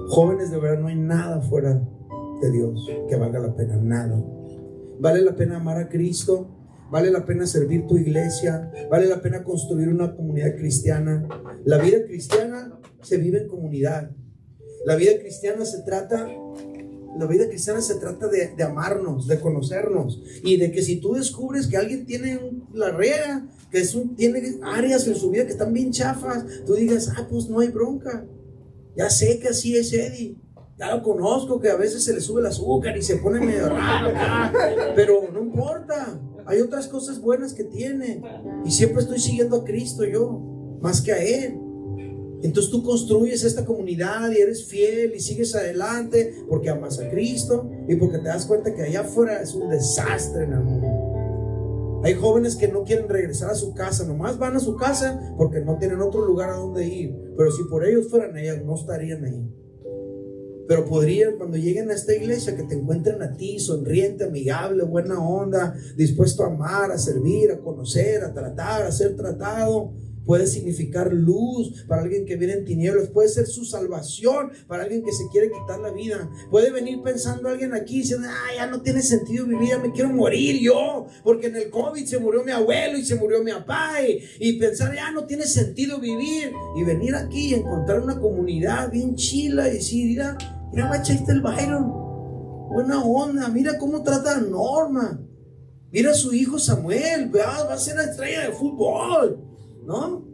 Jóvenes, de verdad, no hay nada fuera de Dios que valga la pena, nada. Vale la pena amar a Cristo, vale la pena servir tu iglesia, vale la pena construir una comunidad cristiana. La vida cristiana se vive en comunidad. La vida cristiana se trata de amarnos, de conocernos, y de que si tú descubres que alguien tiene la riega, que tiene áreas en su vida que están bien chafas, tú digas, pues no hay bronca. Ya sé que así es Eddie. Ya lo conozco, que a veces se le sube el azúcar y se pone medio raro acá, pero no importa. Hay otras cosas buenas que tiene. Y siempre estoy siguiendo a Cristo yo, más que a Él. Entonces tú construyes esta comunidad y eres fiel y sigues adelante porque amas a Cristo y porque te das cuenta que allá afuera es un desastre en el mundo. Hay jóvenes que no quieren regresar a su casa, nomás van a su casa porque no tienen otro lugar a donde ir. Pero si por ellos fueran ellas, no estarían ahí. Pero podrían, cuando lleguen a esta iglesia, que te encuentren a ti sonriente, amigable, buena onda, dispuesto a amar, a servir, a conocer, a tratar, a ser tratado. Puede significar luz para alguien que viene en tinieblas. Puede ser su salvación para alguien que se quiere quitar la vida. Puede venir pensando alguien aquí diciendo, ya no tiene sentido vivir, ya me quiero morir yo, porque en el COVID se murió mi abuelo y se murió mi papá, y pensar, ya no tiene sentido vivir. Y venir aquí y encontrar una comunidad bien chila y decir, mira Machete el Byron, buena onda, mira cómo trata a Norma, mira a su hijo Samuel, va a ser la estrella de fútbol, ¿no?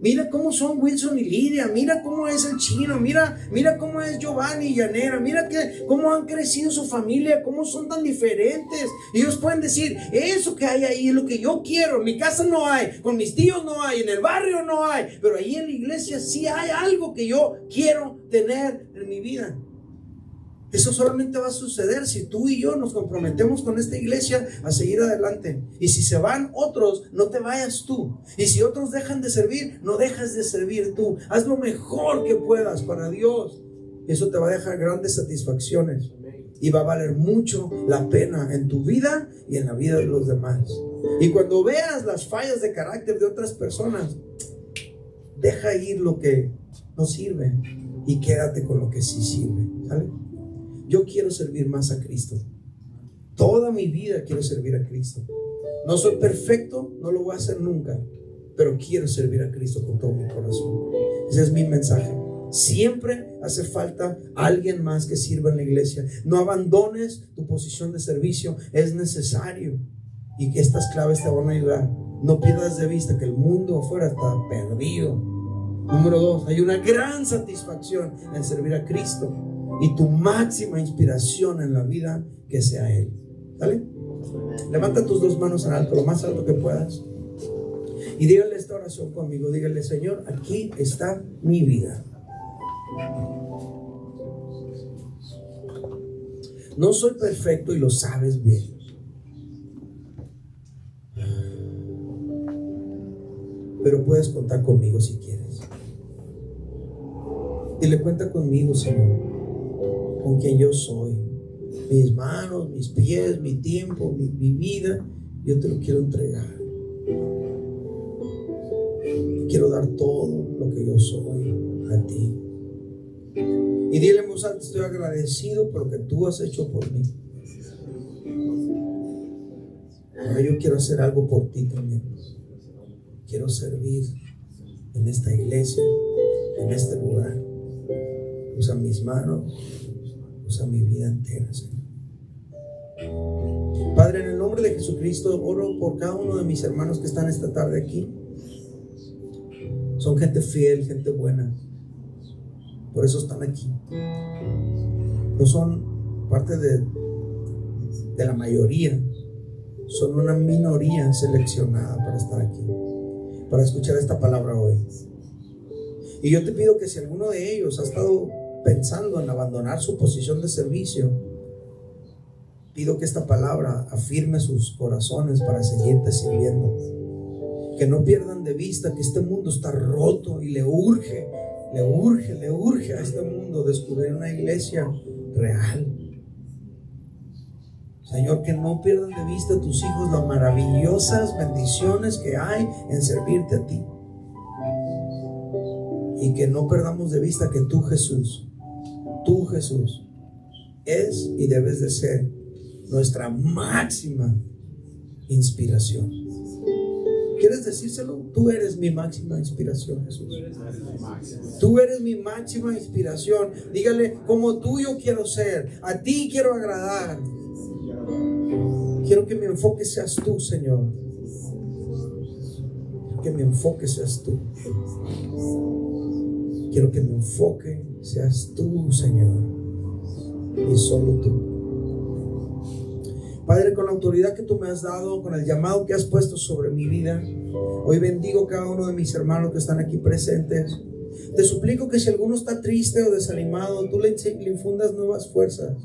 Mira cómo son Wilson y Lidia, mira cómo es el Chino, mira cómo es Giovanni y Yanera, mira cómo han crecido su familia, cómo son tan diferentes. Y ellos pueden decir, eso que hay ahí es lo que yo quiero. En mi casa no hay, con mis tíos no hay, en el barrio no hay, pero ahí en la iglesia sí hay algo que yo quiero tener en mi vida. Eso solamente va a suceder si tú y yo nos comprometemos con esta iglesia a seguir adelante. Y si se van otros, no te vayas tú. Y si otros dejan de servir, no dejas de servir tú. Haz lo mejor que puedas para Dios. Eso te va a dejar grandes satisfacciones. Y va a valer mucho la pena en tu vida y en la vida de los demás. Y cuando veas las fallas de carácter de otras personas, deja ir lo que no sirve y quédate con lo que sí sirve. ¿Sale? Yo quiero servir más a Cristo. Toda mi vida quiero servir a Cristo. No soy perfecto, no lo voy a hacer nunca, pero quiero servir a Cristo con todo mi corazón. Ese es mi mensaje. Siempre hace falta alguien más que sirva en la iglesia. No abandones tu posición de servicio, es necesario. Y que estas claves te van a ayudar. No pierdas de vista que el mundo afuera está perdido. Número 2, hay una gran satisfacción en servir a Cristo. Y tu máxima inspiración en la vida, que sea Él. ¿Sale? Levanta tus dos manos en alto, lo más alto que puedas. Y dígale esta oración conmigo. Dígale, Señor, aquí está mi vida. No soy perfecto y lo sabes bien. Pero puedes contar conmigo si quieres. Dile, cuenta conmigo, Señor, con quien yo soy, mis manos, mis pies, mi tiempo, mi vida, yo te lo quiero entregar. Quiero dar todo lo que yo soy a ti. Y dile en voz alta, estoy agradecido por lo que tú has hecho por mí. Ahora yo quiero hacer algo por ti también. Quiero servir en esta iglesia, en este lugar. Usa mis manos, usa mi vida entera, Señor. Padre, en el nombre de Jesucristo, oro por cada uno de mis hermanos que están esta tarde aquí. Son gente fiel, gente buena. Por eso están aquí. No son parte de la mayoría. Son una minoría seleccionada para estar aquí, para escuchar esta palabra hoy. Y yo te pido que si alguno de ellos ha estado pensando en abandonar su posición de servicio, pido que esta palabra afirme sus corazones para seguirte sirviendo. Que no pierdan de vista que este mundo está roto y le urge Le urge a este mundo descubrir una iglesia real. Señor, que no pierdan de vista a tus hijos las maravillosas bendiciones que hay en servirte a ti. Y que no perdamos de vista que tú Jesús, es y debes de ser nuestra máxima inspiración. ¿Quieres decírselo? Tú eres mi máxima inspiración, Jesús. Tú eres mi máxima inspiración. Dígale, como tú yo quiero ser, a ti quiero agradar. Quiero que mi enfoque seas tú, Señor. Que mi enfoque seas tú. Quiero que mi enfoque seas tú, Señor, y solo tú. Padre, con la autoridad que tú me has dado, con el llamado que has puesto sobre mi vida, hoy bendigo cada uno de mis hermanos que están aquí presentes. Te suplico que si alguno está triste o desanimado, tú le infundas nuevas fuerzas.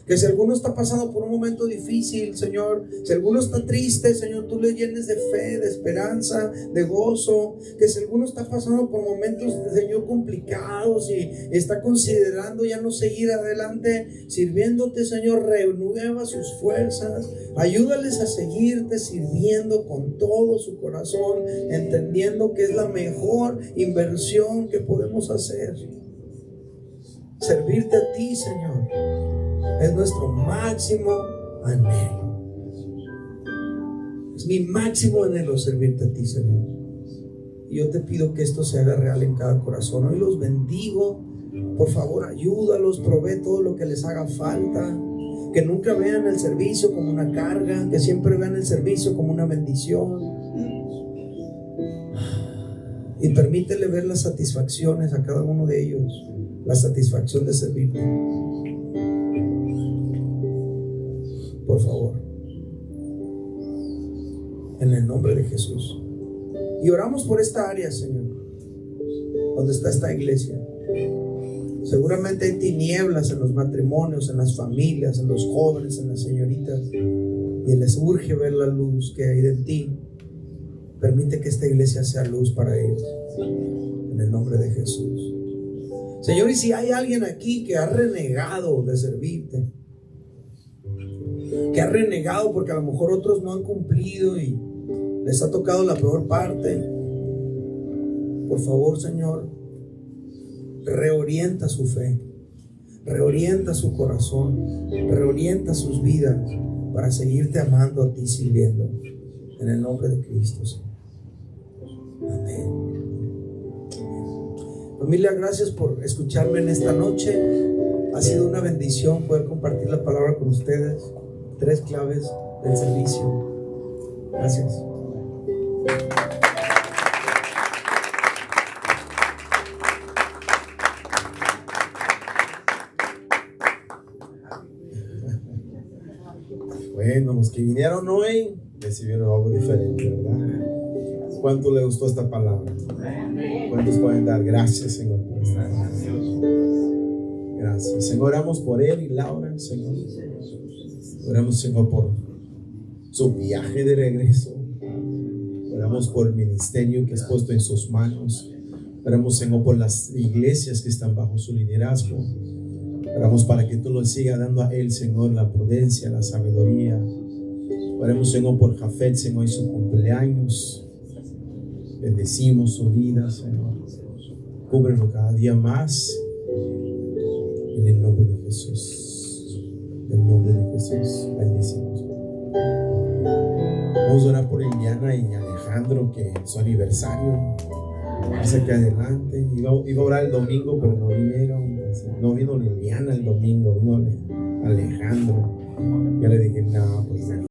Que si alguno está pasando por un momento difícil, Señor, si alguno está triste, Señor, tú le llenes de fe, de esperanza, de gozo. Que si alguno está pasando por momentos, Señor, complicados y está considerando ya no seguir adelante sirviéndote, Señor, renueva sus fuerzas. Ayúdales a seguirte sirviendo con todo su corazón, entendiendo que es la mejor inversión que podemos hacer. Servirte a ti, Señor, es nuestro máximo anhelo. Es mi máximo anhelo servirte a ti, Señor. Y yo te pido que esto se haga real en cada corazón. Hoy los bendigo. Por favor, ayúdalos, provee todo lo que les haga falta. Que nunca vean el servicio como una carga, que siempre vean el servicio como una bendición. Y permítele ver las satisfacciones a cada uno de ellos. La satisfacción de servirte. Por favor, en el nombre de Jesús. Y oramos por esta área, Señor, donde está esta iglesia. Seguramente hay tinieblas en los matrimonios, en las familias, en los jóvenes, en las señoritas, y les urge ver la luz que hay en ti. Permite que esta iglesia sea luz para ellos, en el nombre de Jesús. Señor, y si hay alguien aquí que ha renegado de servirte, que ha renegado porque a lo mejor otros no han cumplido y les ha tocado la peor parte, por favor, Señor, reorienta su fe, reorienta su corazón, reorienta sus vidas para seguirte amando a ti, sirviendo, en el nombre de Cristo, Señor. Amén. Familia, gracias por escucharme en esta noche. Ha sido una bendición poder compartir la palabra con ustedes. 3 claves del servicio. Gracias. Bueno, los que vinieron hoy recibieron algo diferente, ¿verdad? ¿Cuánto le gustó esta palabra? ¿Cuántos pueden dar gracias, Señor, por esta palabra? Gracias. Señor, oramos por él y Laura, Señor. Oramos, Señor, por su viaje de regreso. Oramos por el ministerio que has puesto en sus manos. Oramos, Señor, por las iglesias que están bajo su liderazgo. Oramos para que tú lo sigas dando a él, Señor, la prudencia, la sabiduría. Oramos, Señor, por Jafet, Señor, y su cumpleaños. Bendecimos su vida, Señor. Cúbrelo cada día más. En el nombre de Jesús. En el nombre de Jesús. Bendecimos. Vamos a orar por Eliana y Alejandro, que es su aniversario. Más acá adelante. Iba a orar el domingo, pero no vinieron. No vino Liliana el domingo, vino Alejandro. Ya le dije, no, pues